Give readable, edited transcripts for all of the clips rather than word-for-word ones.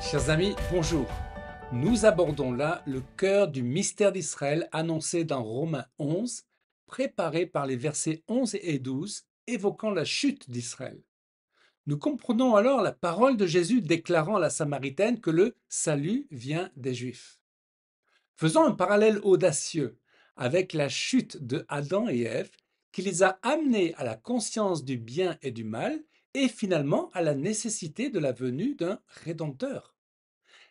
Chers amis, bonjour. Nous abordons là le cœur du mystère d'Israël annoncé dans Romains 11, préparé par les versets 11 et 12, évoquant la chute d'Israël. Nous comprenons alors la parole de Jésus déclarant à la Samaritaine que le salut vient des Juifs. Faisons un parallèle audacieux avec la chute de Adam et Ève qui les a amenés à la conscience du bien et du mal et finalement à la nécessité de la venue d'un Rédempteur.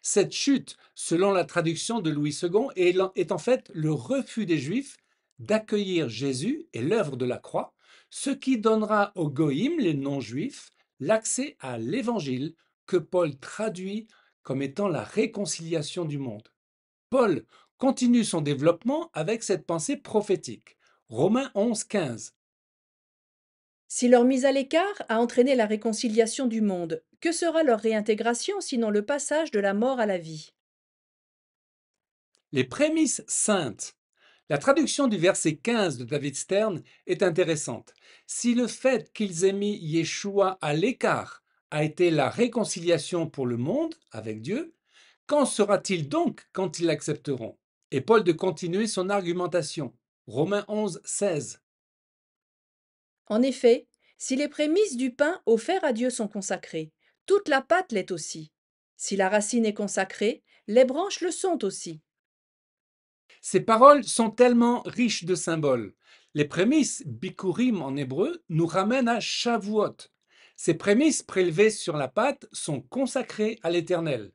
Cette chute, selon la traduction de Louis II, est en fait le refus des Juifs d'accueillir Jésus et l'œuvre de la croix, ce qui donnera aux goïms, les non-juifs, l'accès à l'Évangile que Paul traduit comme étant la réconciliation du monde. Paul continue son développement avec cette pensée prophétique. Romains 11, 15. Si leur mise à l'écart a entraîné la réconciliation du monde, que sera leur réintégration sinon le passage de la mort à la vie? Les prémices saintes. La traduction du verset 15 de David Stern est intéressante. Si le fait qu'ils aient mis Yeshua à l'écart a été la réconciliation pour le monde avec Dieu, qu'en sera-t-il donc quand ils l'accepteront? Et Paul de continuer son argumentation. Romains 11, 16. En effet, si les prémices du pain offert à Dieu sont consacrées, toute la pâte l'est aussi. Si la racine est consacrée, les branches le sont aussi. Ces paroles sont tellement riches de symboles. Les prémices, bikurim en hébreu, nous ramènent à Shavuot. Ces prémices prélevées sur la pâte sont consacrées à l'Éternel.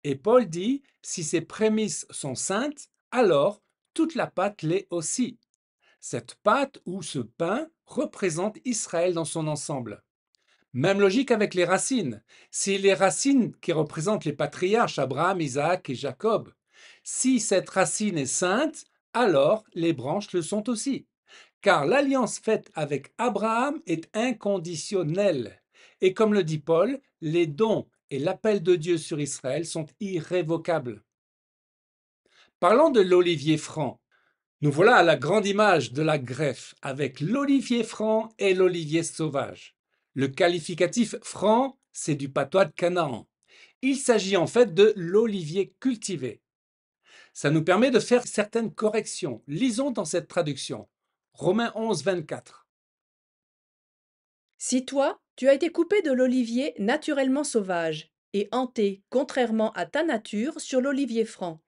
Et Paul dit, si ces prémices sont saintes, alors toute la pâte l'est aussi. Cette pâte ou ce pain représente Israël dans son ensemble. Même logique avec les racines. Si les racines qui représentent les patriarches Abraham, Isaac et Jacob, si cette racine est sainte, alors les branches le sont aussi. Car l'alliance faite avec Abraham est inconditionnelle. Et comme le dit Paul, les dons et l'appel de Dieu sur Israël sont irrévocables. Parlons de l'olivier franc. Nous voilà à la grande image de la greffe avec l'olivier franc et l'olivier sauvage. Le qualificatif franc, c'est du patois de Canaan. Il s'agit en fait de l'olivier cultivé. Ça nous permet de faire certaines corrections. Lisons dans cette traduction. Romains 11, 24. Si toi, tu as été coupé de l'olivier naturellement sauvage et hanté, contrairement à ta nature, sur l'olivier franc,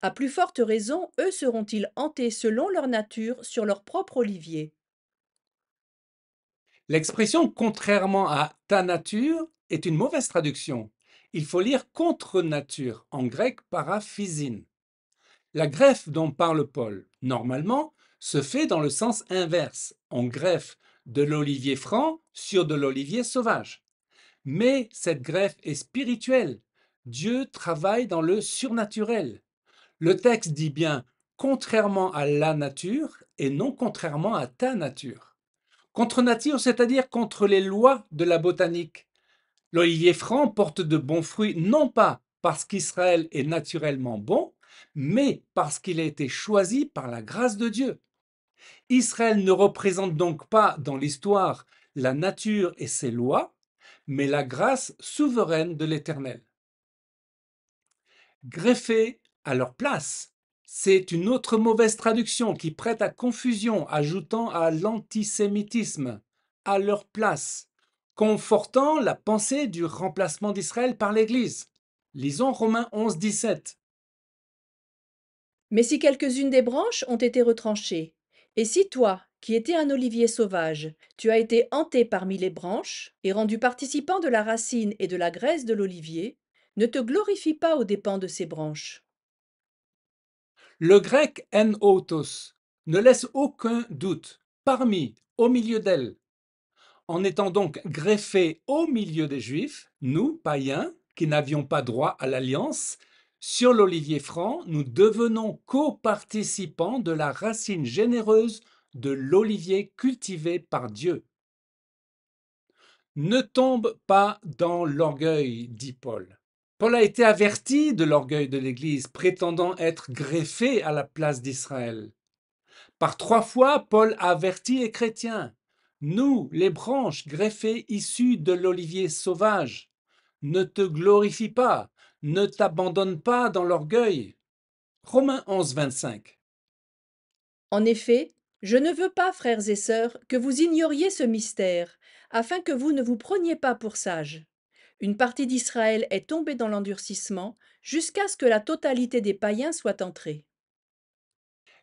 à plus forte raison, eux seront-ils hantés selon leur nature sur leur propre olivier. L'expression contrairement à ta nature est une mauvaise traduction. Il faut lire contre nature, en grec paraphysin. La greffe dont parle Paul, normalement, se fait dans le sens inverse. On greffe de l'olivier franc sur de l'olivier sauvage. Mais cette greffe est spirituelle. Dieu travaille dans le surnaturel. Le texte dit bien contrairement à la nature et non contrairement à ta nature. Contre nature, c'est-à-dire contre les lois de la botanique. L'olivier franc porte de bons fruits non pas parce qu'Israël est naturellement bon, mais parce qu'il a été choisi par la grâce de Dieu. Israël ne représente donc pas dans l'histoire la nature et ses lois, mais la grâce souveraine de l'Éternel. Greffés à leur place, c'est une autre mauvaise traduction qui prête à confusion, ajoutant à l'antisémitisme, à leur place, confortant la pensée du remplacement d'Israël par l'Église. Lisons Romains 11, 17. Mais si quelques-unes des branches ont été retranchées, et si toi, qui étais un olivier sauvage, tu as été hanté parmi les branches et rendu participant de la racine et de la graisse de l'olivier, ne te glorifie pas aux dépens de ces branches. Le grec en autos ne laisse aucun doute. Parmi, au milieu d'elle. En étant donc greffés au milieu des Juifs, nous, païens, qui n'avions pas droit à l'alliance, sur l'olivier franc, nous devenons coparticipants de la racine généreuse de l'olivier cultivé par Dieu. Ne tombe pas dans l'orgueil, dit Paul. Paul a été averti de l'orgueil de l'Église, prétendant être greffé à la place d'Israël. Par 3 fois, Paul avertit les chrétiens. Nous, les branches greffées issues de l'olivier sauvage, ne te glorifie pas, Ne t'abandonne pas dans l'orgueil. Romains 11, 25. En effet, je ne veux pas, frères et sœurs, que vous ignoriez ce mystère, afin que vous ne vous preniez pas pour sages. Une partie d'Israël est tombée dans l'endurcissement jusqu'à ce que la totalité des païens soit entrée.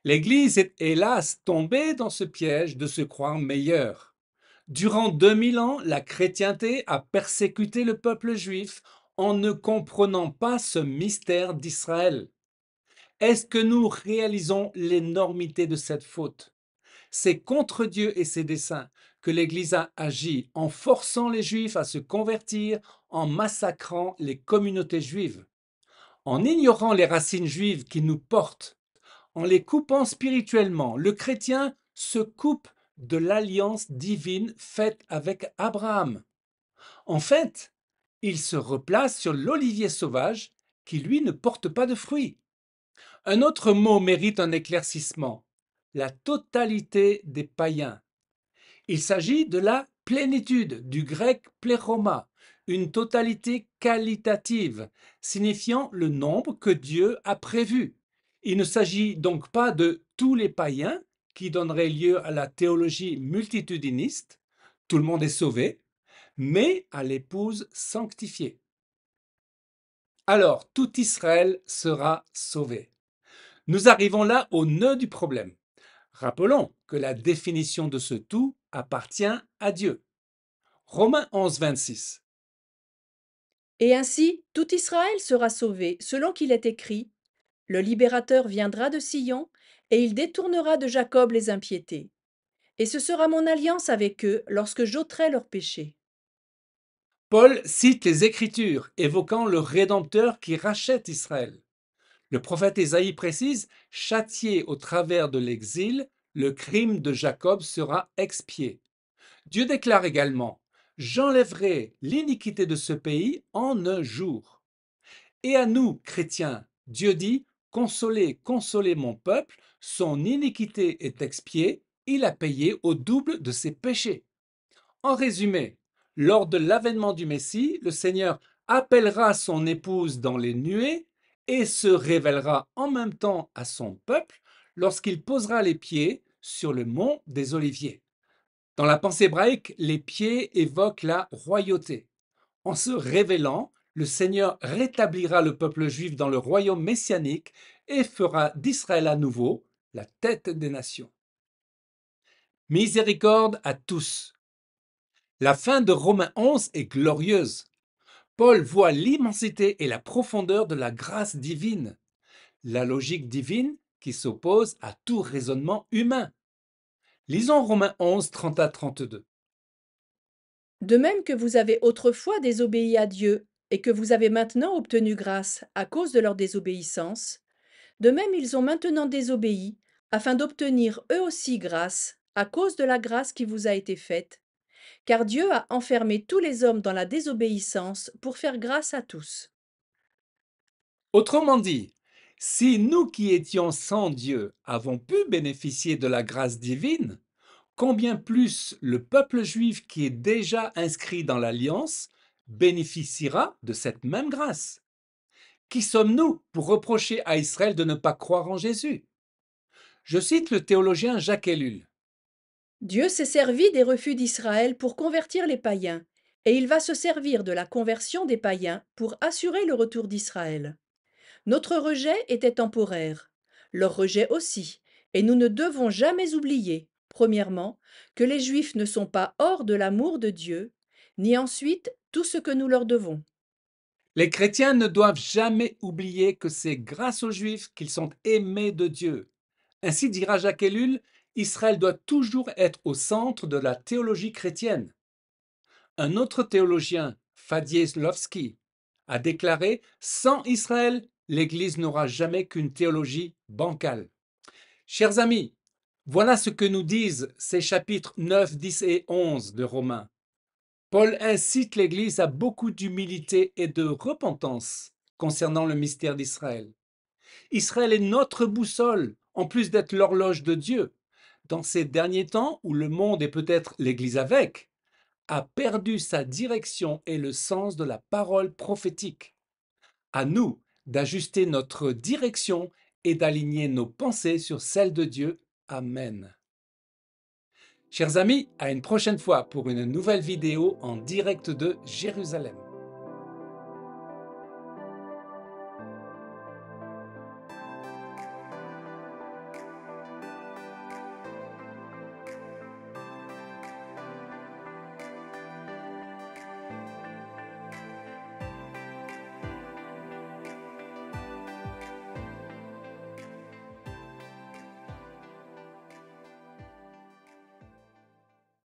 L'Église est hélas tombée dans ce piège de se croire meilleure. Durant 2000 ans, la chrétienté a persécuté le peuple juif en ne comprenant pas ce mystère d'Israël. Est-ce que nous réalisons l'énormité de cette faute? C'est contre Dieu et ses desseins que l'Église a agi en forçant les Juifs à se convertir, en massacrant les communautés juives, en ignorant les racines juives qui nous portent, en les coupant spirituellement. Le chrétien se coupe de l'alliance divine faite avec Abraham. En fait, il se replace sur l'olivier sauvage qui, lui, ne porte pas de fruits. Un autre mot mérite un éclaircissement: la totalité des païens. Il s'agit de la plénitude, du grec pléroma, une totalité qualitative, signifiant le nombre que Dieu a prévu. Il ne s'agit donc pas de tous les païens, qui donnerait lieu à la théologie multitudiniste, tout le monde est sauvé, mais à l'épouse sanctifiée. Alors tout Israël sera sauvé. Nous arrivons là au nœud du problème. Rappelons que la définition de ce tout appartient à Dieu. Romains 11, 26. Et ainsi, tout Israël sera sauvé, selon qu'il est écrit: le libérateur viendra de Sion, et il détournera de Jacob les impiétés. Et ce sera mon alliance avec eux lorsque j'ôterai leurs péchés. Paul cite les Écritures, évoquant le Rédempteur qui rachète Israël. Le prophète Ésaïe précise: châtié au travers de l'exil, le crime de Jacob sera expié. Dieu déclare également: j'enlèverai l'iniquité de ce pays en un jour. Et à nous, chrétiens, Dieu dit: consolez, consolez mon peuple, son iniquité est expiée, il a payé au double de ses péchés. En résumé, lors de l'avènement du Messie, le Seigneur appellera son épouse dans les nuées et se révélera en même temps à son peuple lorsqu'il posera les pieds sur le mont des Oliviers. Dans la pensée hébraïque, les pieds évoquent la royauté. En se révélant, le Seigneur rétablira le peuple juif dans le royaume messianique et fera d'Israël à nouveau la tête des nations. Miséricorde à tous. La fin de Romains 11 est glorieuse. Paul voit l'immensité et la profondeur de la grâce divine, la logique divine qui s'oppose à tout raisonnement humain. Lisons Romains 11, 30 à 32. De même que vous avez autrefois désobéi à Dieu, et que vous avez maintenant obtenu grâce à cause de leur désobéissance, de même ils ont maintenant désobéi, afin d'obtenir eux aussi grâce, à cause de la grâce qui vous a été faite, car Dieu a enfermé tous les hommes dans la désobéissance pour faire grâce à tous. Autrement dit, si nous qui étions sans Dieu avons pu bénéficier de la grâce divine, combien plus le peuple juif qui est déjà inscrit dans l'alliance bénéficiera de cette même grâce. Qui sommes-nous pour reprocher à Israël de ne pas croire en Jésus? Je cite le théologien Jacques Ellul. Dieu s'est servi des refus d'Israël pour convertir les païens, et il va se servir de la conversion des païens pour assurer le retour d'Israël. Notre rejet était temporaire, leur rejet aussi, et nous ne devons jamais oublier, premièrement, que les Juifs ne sont pas hors de l'amour de Dieu, ni ensuite tout ce que nous leur devons. Les chrétiens ne doivent jamais oublier que c'est grâce aux Juifs qu'ils sont aimés de Dieu. Ainsi dira Jacques Ellul, Israël doit toujours être au centre de la théologie chrétienne. Un autre théologien, Fadieslovski, a déclaré: sans Israël, l'Église n'aura jamais qu'une théologie bancale. Chers amis, voilà ce que nous disent ces chapitres 9, 10 et 11 de Romains. Paul incite l'Église à beaucoup d'humilité et de repentance concernant le mystère d'Israël. Israël est notre boussole, en plus d'être l'horloge de Dieu. Dans ces derniers temps où le monde, et peut-être l'Église avec, a perdu sa direction et le sens de la parole prophétique. À nous d'ajuster notre direction et d'aligner nos pensées sur celles de Dieu. Amen. Chers amis, à une prochaine fois pour une nouvelle vidéo en direct de Jérusalem.